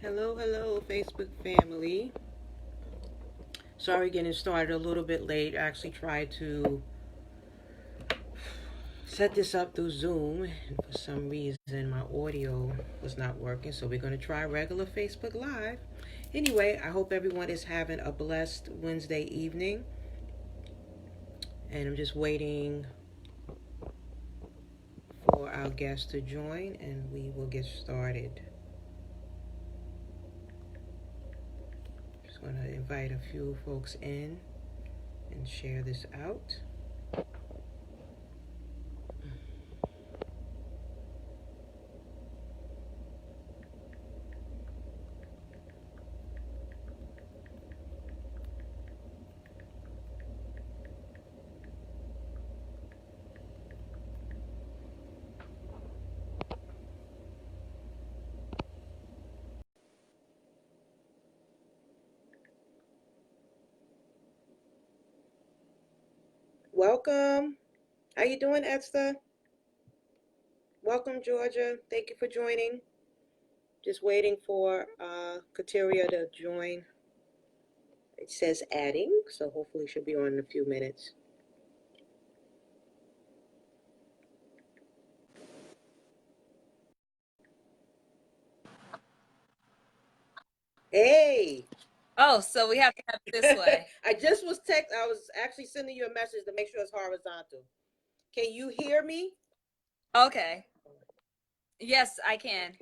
Hello, hello, Facebook family. Sorry getting started a little bit late. I actually tried to set this up through Zoom, and for some reason my audio was not working, so we're going to try regular Facebook Live. Anyway, I hope everyone is having a blessed Wednesday evening, and I'm just waiting for our guests to join, and we will get started. Just going to invite a few folks in and share this out. Welcome. How you doing, Esther? Welcome, Georgia. Thank you for joining. Just waiting for Kateria to join. It says adding, so hopefully she'll be on in a few minutes. Hey. Oh, so we have to have it this way. I was actually sending you a message to make sure it's horizontal. Can you hear me? Okay. Yes, I can.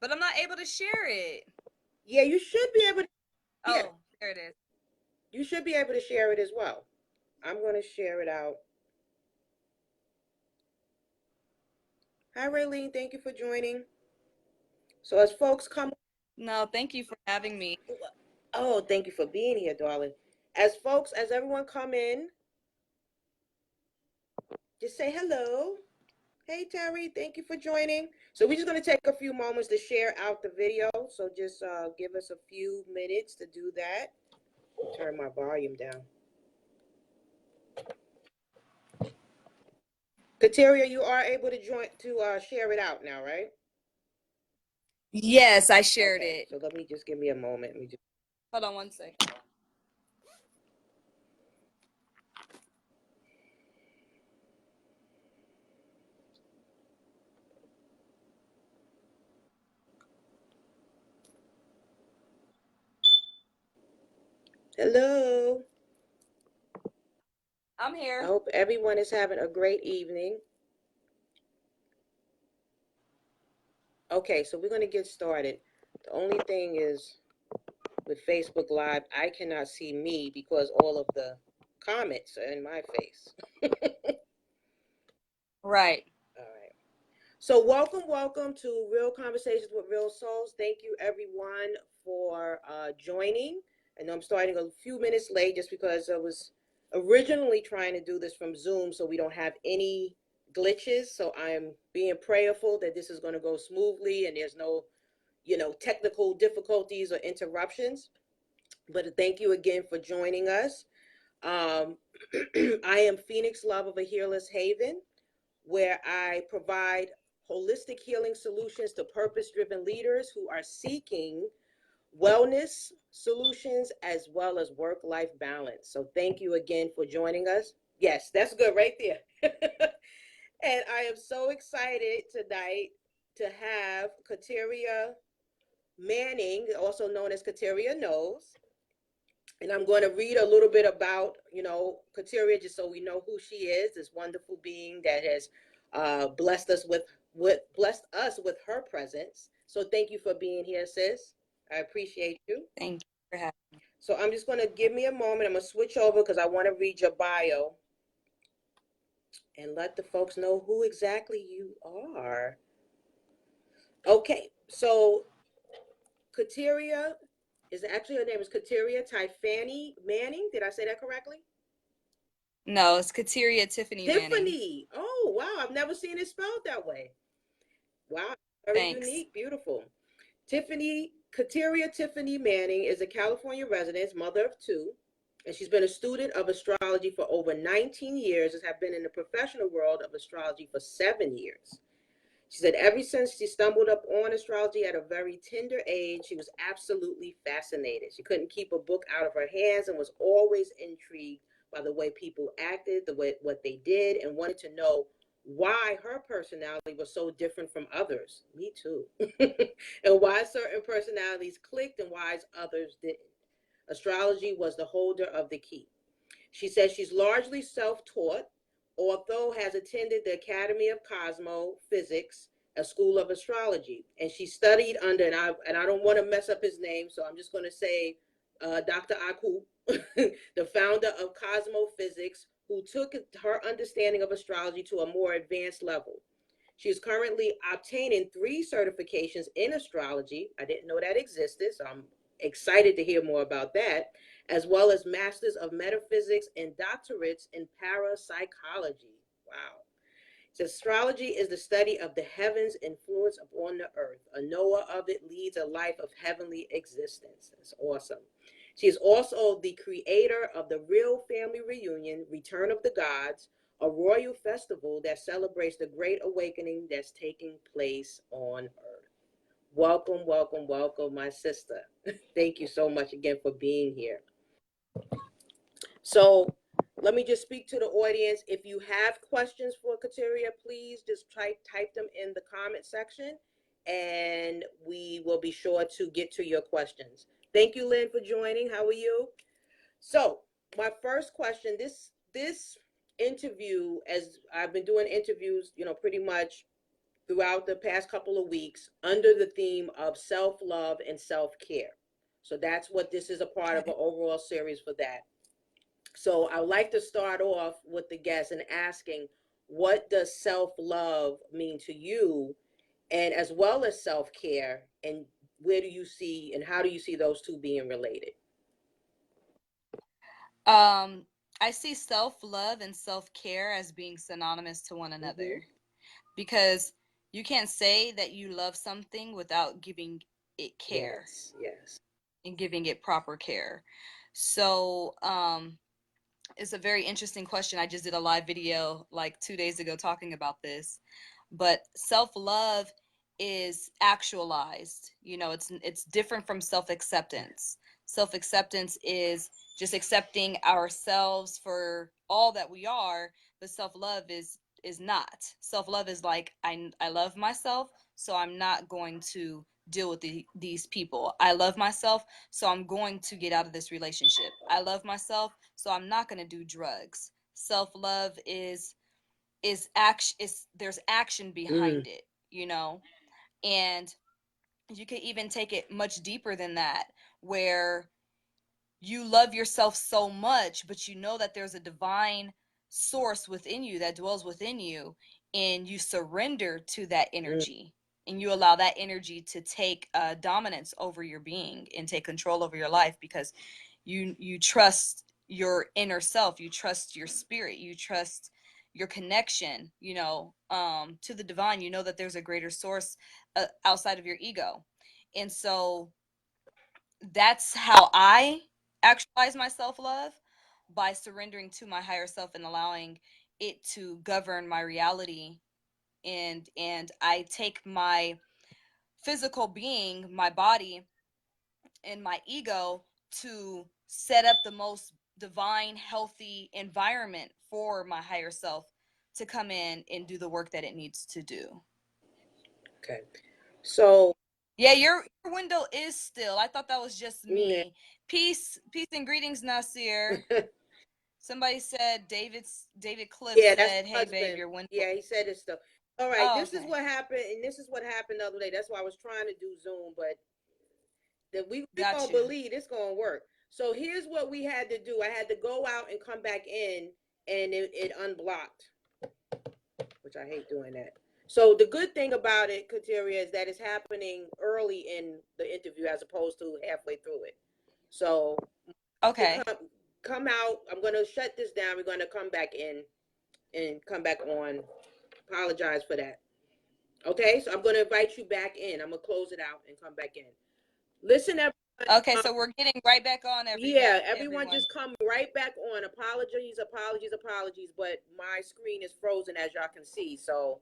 But I'm not able to share it. Yeah, you should be able to. Yeah, Oh, there it is. you should be able to share it as well. I'm going to share it out. Hi, Raylene. Thank you for joining. So as folks come. No, thank you for having me. Oh, thank you for being here, darling. As everyone come in, just say hello. Hey, Terry, thank you for joining. So we're just going to take a few moments to share out the video. So just give us a few minutes to do that. Turn my volume down. Kateria, you are able to share it out now, right? Yes, I shared Okay, it. so give me a moment. Hold on one second. Hello. I'm I here. hope everyone is having a great evening. Okay, so we're going to get started. The only thing is with Facebook Live, I cannot see me because all of the comments are in my face. Right. All right. So welcome to Real Conversations with Real Souls. Thank you everyone for joining. I know I'm starting a few minutes late just because I was originally trying to do this from Zoom so we don't have any glitches. So I'm being prayerful that this is going to go smoothly and there's no, technical difficulties or interruptions. But thank you again for joining us. Um, I am Phoenix Love of a Hearless Haven, where I provide holistic healing solutions to purpose driven leaders who are seeking wellness solutions as well as work life balance. So, thank you again for joining us. Yes, that's good right there. And I am so excited tonight to have Kateria Manning, also known as Kateria Knows. And I'm going to read a little bit about, Kateria, just so we know who she is, this wonderful being that has blessed us with her presence. So thank you for being here, sis. I appreciate you. Thank you for having me. So I'm just going to give me a moment. I'm going to switch over because I want to read your bio and let the folks know who exactly you are. Okay, so Kateria is actually her name is Kateria Typhani Manning. Did I say that correctly? No, it's Kateria Tiffany Manning. Tiffany. Oh, wow. I've never seen it spelled that way. Wow. Very Thanks. unique. Beautiful. Kateria Tiffany Manning is a California resident, mother of two, and she's been a student of astrology for over 19 years and has been in the professional world of astrology for 7 years. She said, ever since she stumbled up on astrology at a very tender age, she was absolutely fascinated. She couldn't keep a book out of her hands and was always intrigued by the way people acted, the way what they did, and wanted to know why her personality was so different from others. Me too. And why certain personalities clicked and why others didn't. Astrology was the holder of the key. She says she's largely self-taught, although has attended the Academy of Cosmo Physics, a school of astrology, and she studied under, and I don't want to mess up his name, so I'm just going to say Dr. Aku, the founder of Cosmo Physics, who took her understanding of astrology to a more advanced level. She is currently obtaining 3 certifications in astrology. I didn't know that existed, so I'm excited to hear more about that, as well as Masters of Metaphysics and doctorates in parapsychology. Wow. So astrology is the study of the heavens' influence upon the earth. A knower of it leads a life of heavenly existence. That's awesome. She is also the creator of the Real Family Reunion, Return of the Gods, a royal festival that celebrates the great awakening that's taking place on earth. Welcome, welcome, welcome, my sister. Thank you so much again for being here. So let me just speak to the audience. If you have questions for Kateria, please just type them in the comment section and we will be sure to get to your questions. Thank you, Lynn, for joining. How are you? So my first question, this interview, as I've been doing interviews, pretty much throughout the past couple of weeks under the theme of self-love and self-care. So that's what this is a part of an overall series for that. So I would like to start off with the guest and asking, what does self-love mean to you, and as well as self-care, and where do you see and how do you see those two being related? I see self-love and self-care as being synonymous to one another, because you can't say that you love something without giving it care. Yes. And giving it proper care. So, it's a very interesting question. I just did a live video like 2 days ago talking about this. But self-love is actualized. It's different from self-acceptance. Self-acceptance is just accepting ourselves for all that we are, but self-love is not. Self-love is like, I love myself, so I'm not going to deal with these people. I love myself, so I'm going to get out of this relationship. I love myself, so I'm not going to do drugs. Self-love is action, there's action behind it, and you can even take it much deeper than that, where you love yourself so much, but you know that there's a divine source within you that dwells within you, and you surrender to that energy, and you allow that energy to take dominance over your being and take control over your life, because you trust your inner self, you trust your spirit, you trust your connection, to the divine. You know that there's a greater source outside of your ego. And so that's how I actualize my self-love, by surrendering to my higher self and allowing it to govern my reality. And I take my physical being, my body, and my ego to set up the most divine, healthy environment for my higher self to come in and do the work that it needs to do. Okay. So yeah, your window is still. I thought that was just me. Yeah. Peace and greetings, Nasir. Somebody said David Cliff said, "Hey babe, your window." Yeah, he said it's still. All right, this is what happened, and this is what happened the other day. That's why I was trying to do Zoom, but we gonna believe it's gonna work. So here's what we had to do. I had to go out and come back in, and it unblocked, which I hate doing that. So the good thing about it, Kateria, is that it's happening early in the interview as opposed to halfway through it. So come out. I'm gonna shut this down. We're gonna come back in and come back on. Apologize for that. Okay, so I'm gonna invite you back in. I'm gonna close it out and come back in. Listen, everyone. Okay, so we're getting right back on, everybody. Yeah, everyone just come right back on. Apologies, but my screen is frozen, as y'all can see. So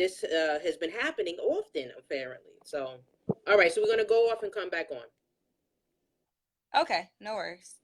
this has been happening often, apparently. So, all right, so we're gonna go off and come back on. Okay, no worries.